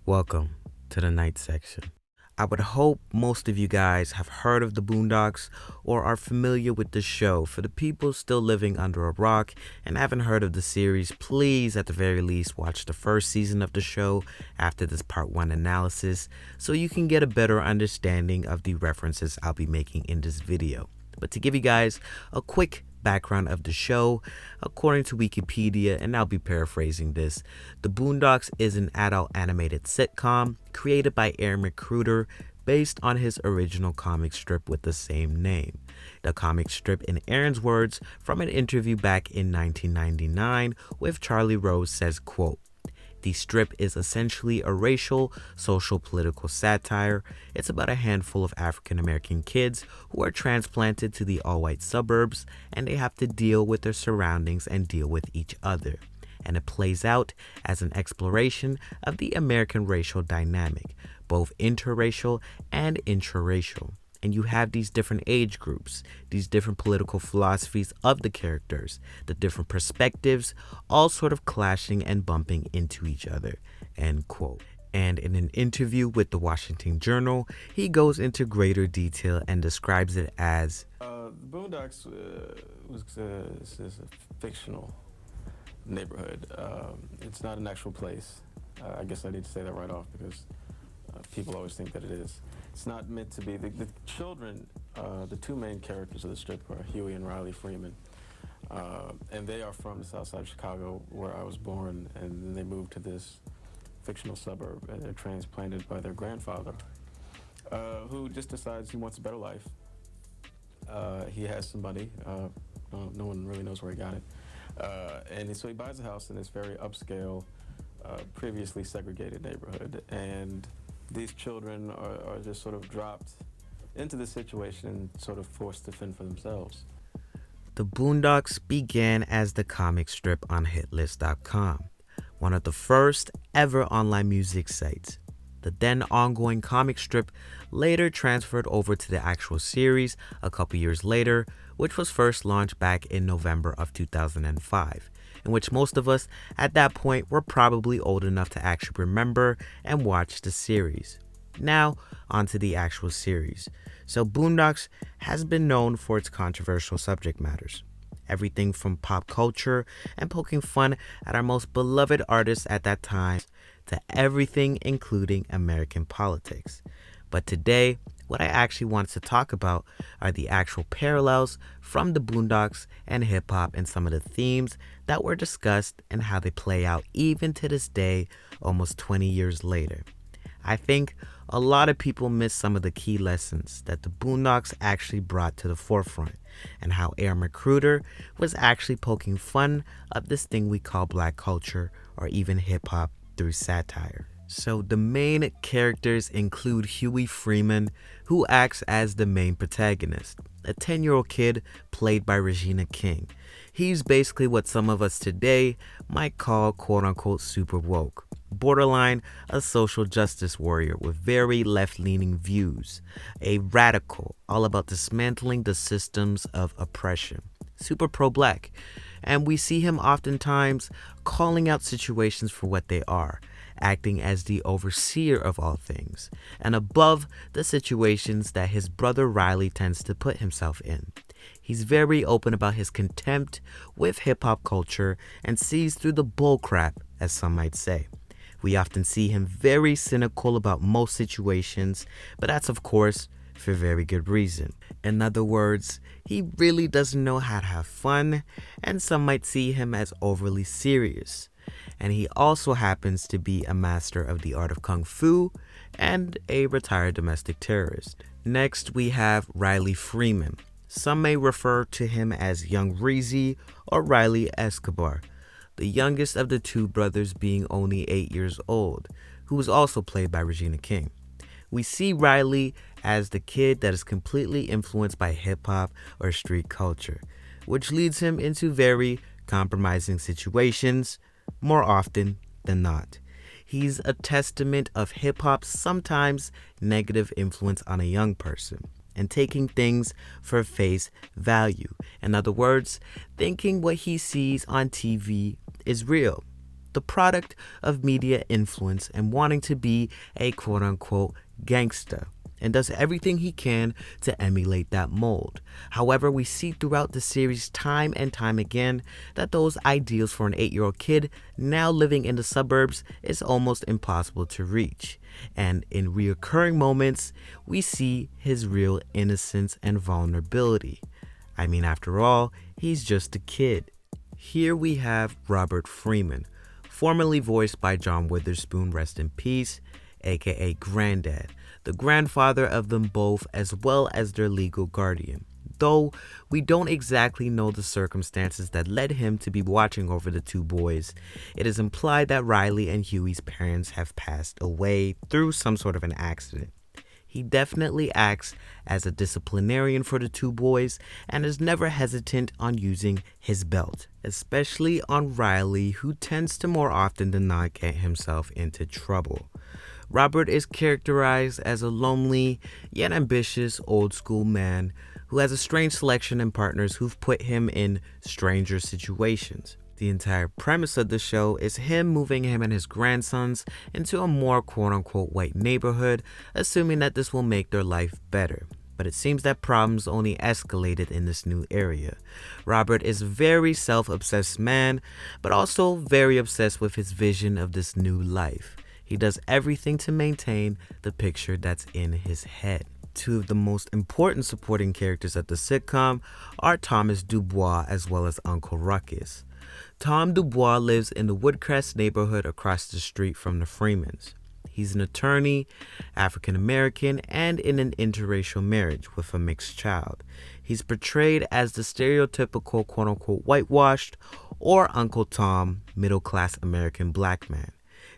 Welcome to the night section. I would hope most of you guys have heard of the Boondocks or are familiar with the show. For the people still living under a rock and haven't heard of the series, please at the very least watch the first season of the show after this part 1 analysis so you can get a better understanding of the references I'll be making in this video. But to give you guys a quick background of the show, according to Wikipedia, and I'll be paraphrasing this, The Boondocks is an adult animated sitcom created by Aaron McGruder based on his original comic strip with the same name. The comic strip, in Aaron's words from an interview back in 1999 with Charlie Rose, says, quote, "The strip is essentially a racial, social, political satire. It's about a handful of African American kids who are transplanted to the all-white suburbs, and they have to deal with their surroundings and deal with each other. And it plays out as an exploration of the American racial dynamic, both interracial and intraracial. And you have these different age groups, these different political philosophies of the characters, the different perspectives, all sort of clashing and bumping into each other," end quote. And in an interview with the Washington Journal, he goes into greater detail and describes it as, The Boondocks is a fictional neighborhood. It's not an actual place. I guess I need to say that right off because people always think that it is. It's not meant to be. The children, the two main characters of the strip are Huey and Riley Freeman. And they are from the south side of Chicago, where I was born, and then they moved to this fictional suburb, and they're transplanted by their grandfather, who just decides he wants a better life. He has some money. No one really knows where he got it. And so he buys a house in this very upscale, previously segregated neighborhood, and these children are just sort of dropped into this situation and sort of forced to fend for themselves. The Boondocks began as the comic strip on hitlist.com, one of the first ever online music sites. The then ongoing comic strip later transferred over to the actual series a couple years later, which was first launched back in November of 2005, in which most of us at that point were probably old enough to actually remember and watch the series. Now, onto the actual series. So Boondocks has been known for its controversial subject matters. Everything from pop culture and poking fun at our most beloved artists at that time to everything including American politics. But today, what I actually wanted to talk about are the actual parallels from the Boondocks and hip-hop and some of the themes that were discussed and how they play out even to this day, almost 20 years later. I think a lot of people miss some of the key lessons that the Boondocks actually brought to the forefront, and how Aaron McGruder was actually poking fun of this thing we call black culture or even hip-hop through satire. So the main characters include Huey Freeman, who acts as the main protagonist, a 10-year-old kid played by Regina King. He's basically what some of us today might call quote-unquote super woke, borderline a social justice warrior with very left-leaning views, a radical all about dismantling the systems of oppression, super pro-black, and we see him oftentimes calling out situations for what they are, acting as the overseer of all things, and above the situations that his brother Riley tends to put himself in. He's very open about his contempt with hip-hop culture and sees through the bullcrap, as some might say. We often see him very cynical about most situations, but that's of course for very good reason. In other words, he really doesn't know how to have fun, and some might see him as overly serious. And he also happens to be a master of the art of kung fu and a retired domestic terrorist. Next, we have Riley Freeman. Some may refer to him as Young Reezy or Riley Escobar, the youngest of the two brothers being only 8 years old, who was also played by Regina King. We see Riley as the kid that is completely influenced by hip-hop or street culture, which leads him into very compromising situations more often than not. He's a testament of hip-hop's sometimes negative influence on a young person and taking things for face value. In other words, thinking what he sees on TV is real. the product of media influence and wanting to be a quote-unquote gangster, and does everything he can to emulate that mold. However, we see throughout the series time and time again that those ideals for an 8-year-old kid now living in the suburbs is almost impossible to reach. And in reoccurring moments, we see his real innocence and vulnerability. I mean, after all, he's just a kid. Here we have Robert Freeman, formerly voiced by John Witherspoon, rest in peace, aka Granddad, the grandfather of them both as well as their legal guardian. Though we don't exactly know the circumstances that led him to be watching over the two boys, it is implied that Riley and Huey's parents have passed away through some sort of an accident. He definitely acts as a disciplinarian for the two boys and is never hesitant on using his belt, especially on Riley, who tends to more often than not get himself into trouble. Robert is characterized as a lonely yet ambitious old school man who has a strange selection in partners who've put him in stranger situations. The entire premise of the show is him moving him and his grandsons into a more quote-unquote white neighborhood, assuming that this will make their life better. But it seems that problems only escalated in this new area. Robert is a very self-obsessed man, but also very obsessed with his vision of this new life. He does everything to maintain the picture that's in his head. Two of the most important supporting characters of the sitcom are Thomas Dubois as well as Uncle Ruckus. Tom Dubois lives in the Woodcrest neighborhood across the street from the Freemans. He's an attorney, African American, and in an interracial marriage with a mixed child. He's portrayed as the stereotypical quote-unquote whitewashed or Uncle Tom, middle-class American black man,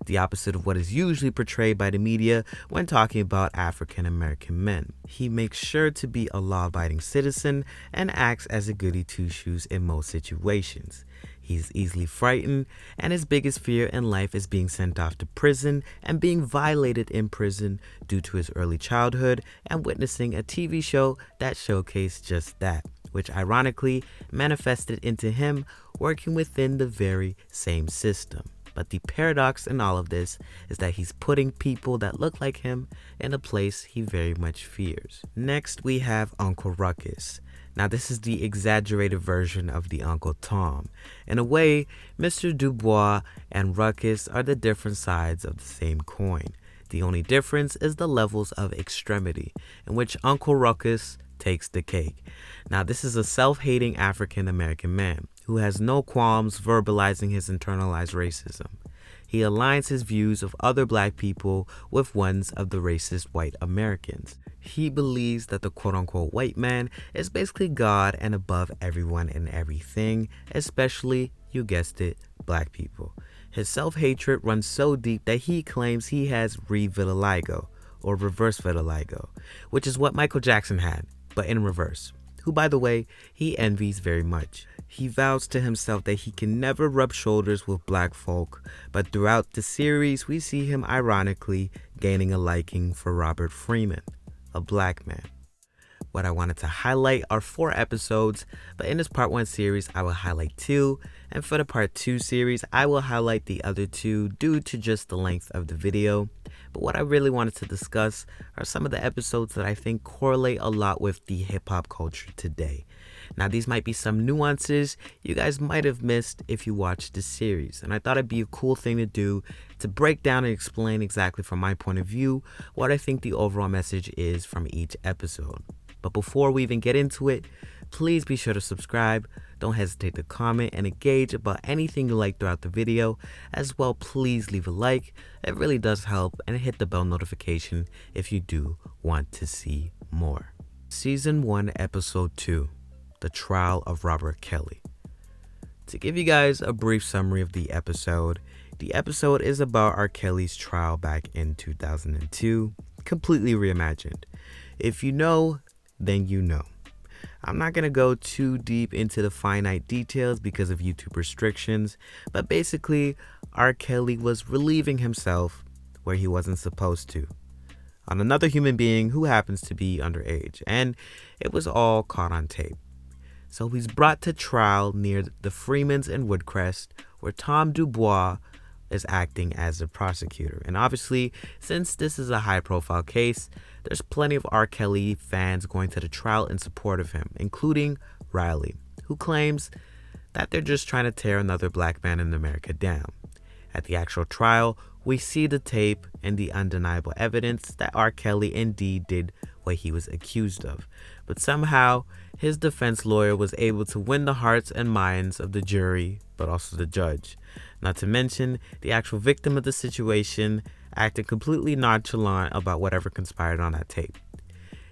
the opposite of what is usually portrayed by the media when talking about African American men. He makes sure to be a law-abiding citizen and acts as a goody two-shoes in most situations. He's easily frightened, and his biggest fear in life is being sent off to prison and being violated in prison due to his early childhood and witnessing a TV show that showcased just that, which ironically manifested into him working within the very same system. But the paradox in all of this is that he's putting people that look like him in a place he very much fears. Next, we have Uncle Ruckus. Now, this is the exaggerated version of the Uncle Tom. In a way, Mr. Dubois and Ruckus are the different sides of the same coin. The only difference is the levels of extremity, in which Uncle Ruckus takes the cake. Now, this is a self-hating African American man who has no qualms verbalizing his internalized racism. He aligns his views of other black people with ones of the racist white Americans. He believes that the quote-unquote white man is basically God and above everyone and everything, especially, you guessed it, black people. His self-hatred runs so deep that he claims he has re-vitiligo, or reverse vitiligo, which is what Michael Jackson had, but in reverse, who, by the way, he envies very much. He vows to himself that he can never rub shoulders with black folk, but throughout the series, we see him ironically gaining a liking for Robert Freeman, a black man. What I wanted to highlight are 4 episodes, but in this part 1 series, I will highlight 2, and for the part 2 series, I will highlight the other 2 due to just the length of the video. But what I really wanted to discuss are some of the episodes that I think correlate a lot with the hip-hop culture today. Now, these might be some nuances you guys might have missed if you watched this series, and I thought it'd be a cool thing to do to break down and explain exactly from my point of view what I think the overall message is from each episode. But before we even get into it, please be sure to subscribe. Don't hesitate to comment and engage about anything you like throughout the video. As well, please leave a like. It really does help, and hit the bell notification if you do want to see more. Season 1, Episode 2, The Trial of Robert Kelly. To give you guys a brief summary of the episode is about R. Kelly's trial back in 2002, completely reimagined. If you know, then you know. I'm not going to go too deep into the finite details because of YouTube restrictions, but basically, R. Kelly was relieving himself where he wasn't supposed to, on another human being who happens to be underage, and it was all caught on tape. So he's brought to trial near the Freemans in Woodcrest, where Tom Dubois, is acting as a prosecutor. And obviously, since this is a high profile case, there's plenty of R. Kelly fans going to the trial in support of him, including Riley, who claims that they're just trying to tear another black man in America down. At the actual trial, we see the tape and the undeniable evidence that R. Kelly indeed did what he was accused of. But somehow, his defense lawyer was able to win the hearts and minds of the jury, but also the judge. Not to mention, the actual victim of the situation acted completely nonchalant about whatever conspired on that tape.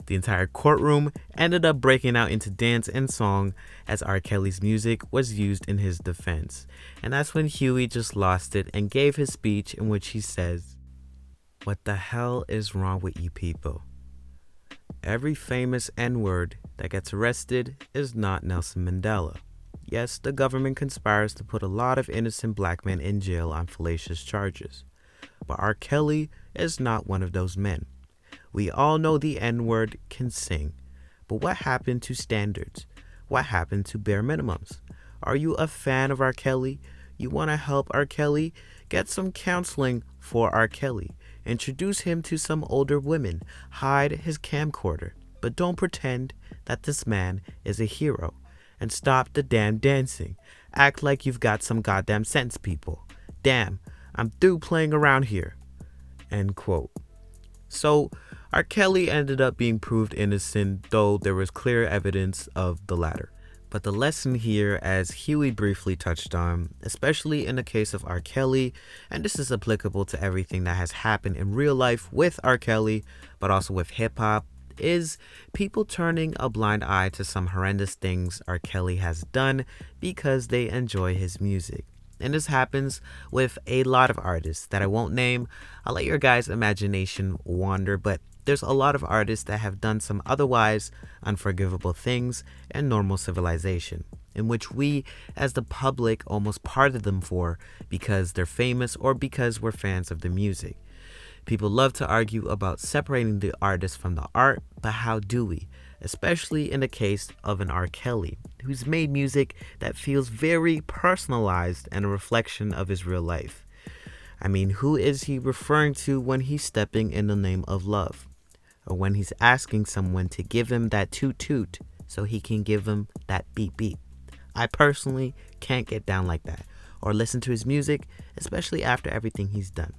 The entire courtroom ended up breaking out into dance and song as R. Kelly's music was used in his defense. And that's when Huey just lost it and gave his speech in which he says, "What the hell is wrong with you people? Every famous N-word that gets arrested is not Nelson Mandela. Yes, the government conspires to put a lot of innocent black men in jail on fallacious charges. But R. Kelly is not one of those men. We all know the N-word can sing, but what happened to standards? What happened to bare minimums? Are you a fan of R. Kelly? You want to help R. Kelly? Get some counseling for R. Kelly. Introduce him to some older women. Hide his camcorder. But don't pretend that this man is a hero. And stop the damn dancing. Act like you've got some goddamn sense, people. Damn, I'm through playing around here." End quote. So, R. Kelly ended up being proved innocent, though there was clear evidence of the latter. But the lesson here, as Huey briefly touched on, especially in the case of R. Kelly, and this is applicable to everything that has happened in real life with R. Kelly, but also with hip-hop, is people turning a blind eye to some horrendous things R. Kelly has done because they enjoy his music. And this happens with a lot of artists that I won't name. I'll let your guys' imagination wander, but there's a lot of artists that have done some otherwise unforgivable things in normal civilization, in which we, as the public, almost pardon them for because they're famous or because we're fans of the music. People love to argue about separating the artist from the art, but how do we? Especially in the case of an R. Kelly, who's made music that feels very personalized and a reflection of his real life. I mean, who is he referring to when he's stepping in the name of love? Or when he's asking someone to give him that toot toot so he can give him that beep beep? I personally can't get down like that or listen to his music, especially after everything he's done.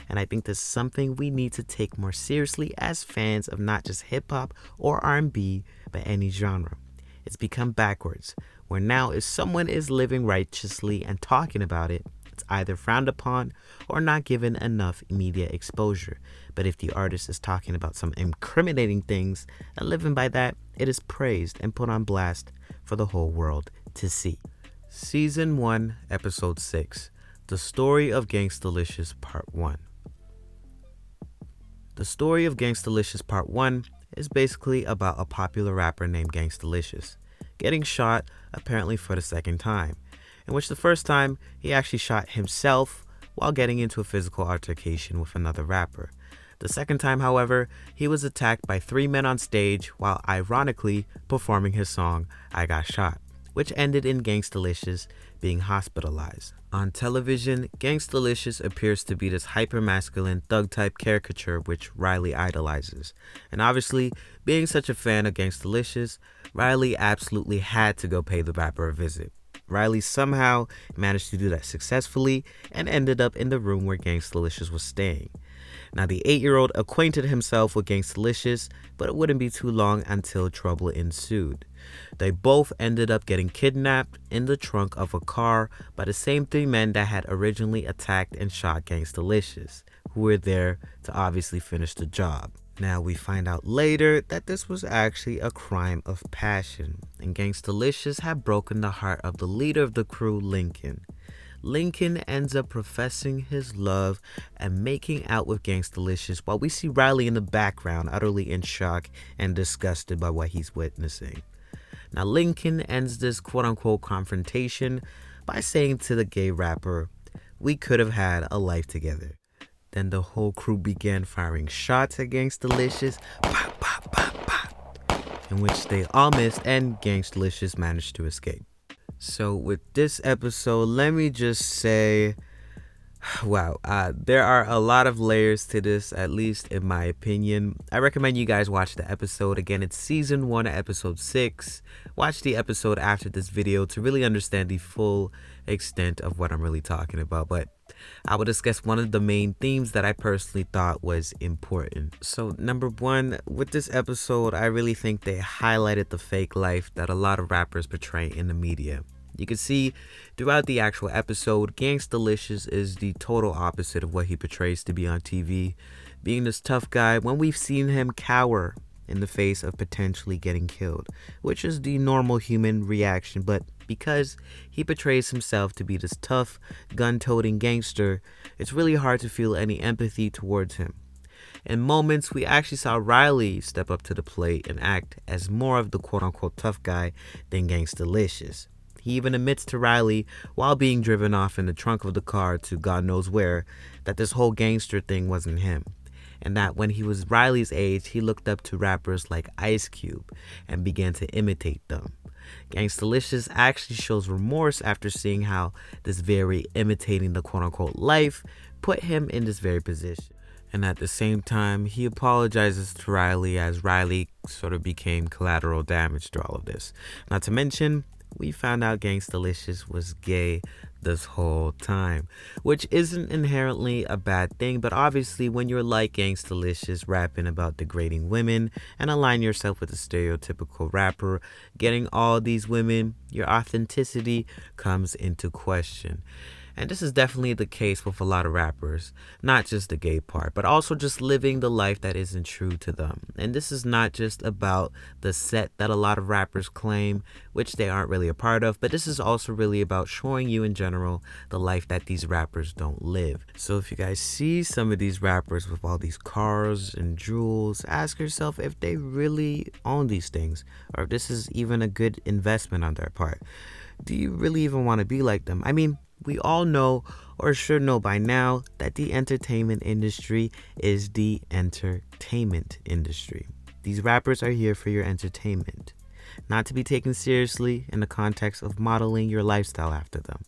And I think this is something we need to take more seriously as fans of not just hip-hop or R&B, but any genre. It's become backwards, where now if someone is living righteously and talking about it, it's either frowned upon or not given enough media exposure. But if the artist is talking about some incriminating things and living by that, it is praised and put on blast for the whole world to see. Season 1, Episode 6, The Story of Gangstalicious Part 1. The story of Gangstalicious Part 1 is basically about a popular rapper named Gangstalicious getting shot apparently for the second time, in which the first time he actually shot himself while getting into a physical altercation with another rapper. The second time, however, he was attacked by 3 men on stage while ironically performing his song I Got Shot, which ended in Gangstalicious being hospitalized. On television, Gangstalicious appears to be this hyper-masculine, thug-type caricature which Riley idolizes. And obviously, being such a fan of Gangstalicious, Riley absolutely had to go pay the rapper a visit. Riley somehow managed to do that successfully and ended up in the room where Gangstalicious was staying. Now, the 8-year-old acquainted himself with Gangstalicious, but it wouldn't be too long until trouble ensued. They both ended up getting kidnapped in the trunk of a car by the same 3 men that had originally attacked and shot Gangstalicious, who were there to obviously finish the job. Now, we find out later that this was actually a crime of passion, and Gangstalicious had broken the heart of the leader of the crew, Lincoln. Lincoln ends up professing his love and making out with Gangstalicious while we see Riley in the background utterly in shock and disgusted by what he's witnessing. Now, Lincoln ends this quote-unquote confrontation by saying to the gay rapper, "We could have had a life together." Then the whole crew began firing shots at Gangstalicious, pop, pop, pop, pop, in which they all missed and Gangstalicious managed to escape. So with this episode, let me just say, Wow, there are a lot of layers to this, at least in my opinion. I recommend you guys watch the episode. Again, it's season 1, episode 6. Watch the episode after this video to really understand the full extent of what I'm really talking about. But I will discuss one of the main themes that I personally thought was important. So, number one, with this episode, I really think they highlighted the fake life that a lot of rappers portray in the media. You can see throughout the actual episode, Gangstalicious is the total opposite of what he portrays to be on TV. Being this tough guy, when we've seen him cower in the face of potentially getting killed, which is the normal human reaction, but because he portrays himself to be this tough, gun-toting gangster, it's really hard to feel any empathy towards him. In moments, we actually saw Riley step up to the plate and act as more of the quote-unquote tough guy than Gangstalicious. He even admits to Riley, while being driven off in the trunk of the car to God knows where, that this whole gangster thing wasn't him. And that when he was Riley's age, he looked up to rappers like Ice Cube and began to imitate them. Gangstalicious actually shows remorse after seeing how this very imitating the quote-unquote life put him in this very position. And at the same time, he apologizes to Riley as Riley sort of became collateral damage to all of this. Not to mention, we found out Gangstalicious was gay this whole time, which isn't inherently a bad thing, but obviously when you're like Gangstalicious rapping about degrading women and align yourself with a stereotypical rapper, getting all these women, your authenticity comes into question. And this is definitely the case with a lot of rappers, not just the gay part, but also just living the life that isn't true to them. And this is not just about the set that a lot of rappers claim, which they aren't really a part of, but this is also really about showing you in general the life that these rappers don't live. So if you guys see some of these rappers with all these cars and jewels, ask yourself if they really own these things, or if this is even a good investment on their part. Do you really even want to be like them? I mean, we all know, or should know by now, that the entertainment industry is the entertainment industry. These rappers are here for your entertainment, not to be taken seriously in the context of modeling your lifestyle after them.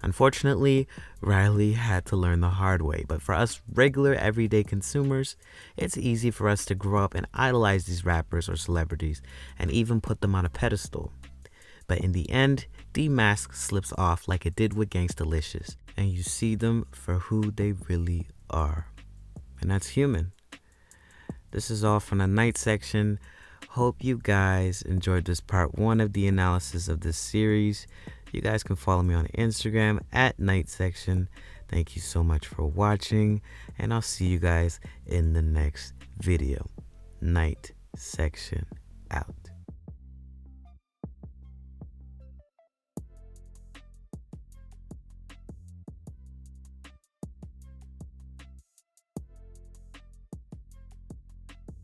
Unfortunately, Riley had to learn the hard way, but for us regular everyday consumers, it's easy for us to grow up and idolize these rappers or celebrities and even put them on a pedestal. But in the end, the mask slips off like it did with Gangstalicious, and you see them for who they really are. And that's human. This is all from the night section. Hope you guys enjoyed this part 1 of the analysis of this series. You guys can follow me on Instagram at night section. Thank you so much for watching, and I'll see you guys in the next video. Night section out.